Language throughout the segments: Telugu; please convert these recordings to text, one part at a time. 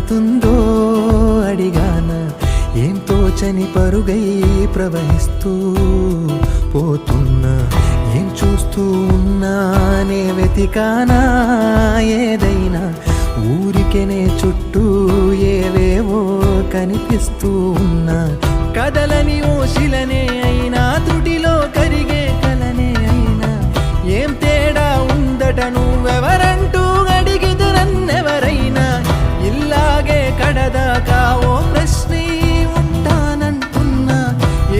జరుగుతుందో అడిగాన, ఏం తోచని పరుగై ప్రవహిస్తూ పోతున్నా, ఏం చూస్తూ ఉన్నానే వెతికానా ఏదైనా, ఊరికెనే చుట్టూ ఏవేవో కనిపిస్తూ ఉన్నా, కదలని ఓశిలనే అయినా త్రుటిలో కరిగే కలనే అయినా, ఏం తేడా ఉందట నువ్వెవరంటూ అడిగితే నన్నెవరైనా, ఇల్లాగే కడదాకా ఓ ప్రశ్నే ఉంటానంటున్నా,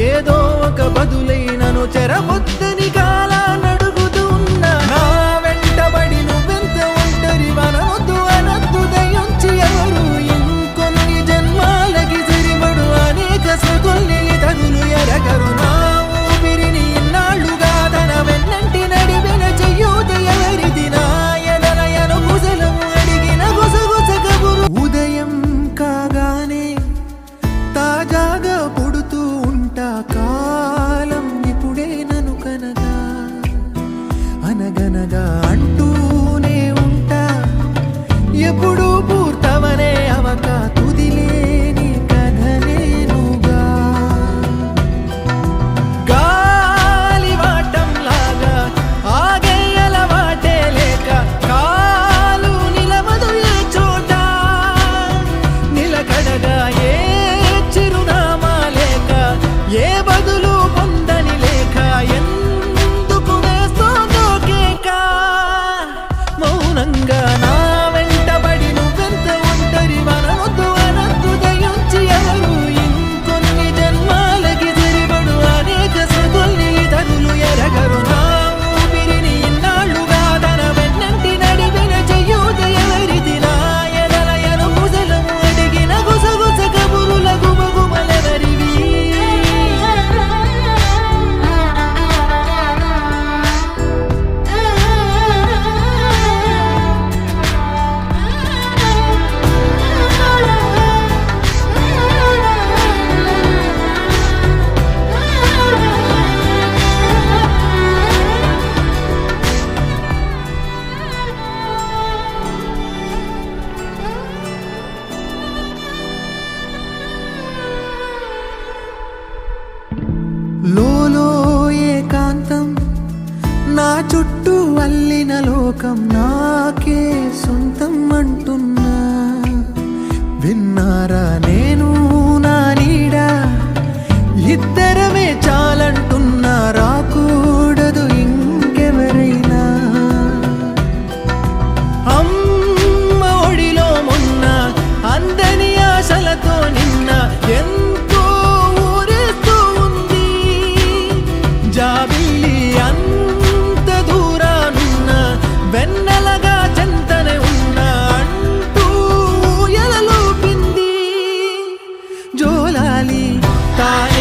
ఏదో ఒక బదులైనను చెరబొద్దని కాలానడుగుతూ ఉన్నా, నా వెంటబడి నువ్వెంత ఒంటరి వనవద్దు అనద్దు దయించి ఎవరు, ఇంకొన్ని జన్మాలకి సరిపడు అనేక స్మృతుల్ని తగులు ఎరగరు, నా ఊపిరిని ఇన్నాళ్ళుగా తన వెన్నంటి నడిపిన చెయ్యూత ఎవరిది, నా ఎదలయను కుశలము అడిగిన గుసగుస కబురు, ఉదయం కాగానే తాజాగా పుడుతూ ఉంటా, కాలం ఇప్పుడే నను కనగా అనగనగా అంటూనే ఉంటా, ఎప్పుడూ పూర్తవనే అవక తుదిలేని కథ నేనుగా, గాలివాటంలాగా ఆగే అలవాటే లేక, కాలు నిలవదు ఏ చోట నిలకడగా, ఏ చిరునామా లేక, ఏ బదులు పొందని లేక, ఎందుకు వేస్తోందో కేక, మౌనంగా నా వెంటబడి నువ్వెంత ఒంటరి వనవద్దు అనద్దు దయించి ఎవరు, ఇంకొన్ని జన్మాలకి సరిపడు అనేక స్మృతుల్ని తగులు ఎరగరు, నా ఊపిరిని ఇన్నాళ్ళుగా తన వెన్నంటి నడిపిన చెయ్యూత ఎవరిది, నా ఎదలయను కుశలము అడిగిన గుసగుస కబురుల గుమగుమలెవరివి. లోలో ఏకాంతం, నా చుట్టూ అల్లిన లోకం నాకే సొంతం అంటున్నా, విన్నారా నేను నా నీడ, ఇద్దరమే చాలంటున్నా, రాకూడదు ఇంకెవరైనా, అమ్మ ఒడిలో మొన్న అందని ఆశలతో నిన్న, ఎంతో ఊరేస్తూ ఉంది జాబిల్లి, అంత దూరానున్న వెన్నెలగా చెంతనే ఉన్నా అంటూ ఎలలోపింది జోలాలి తాయి.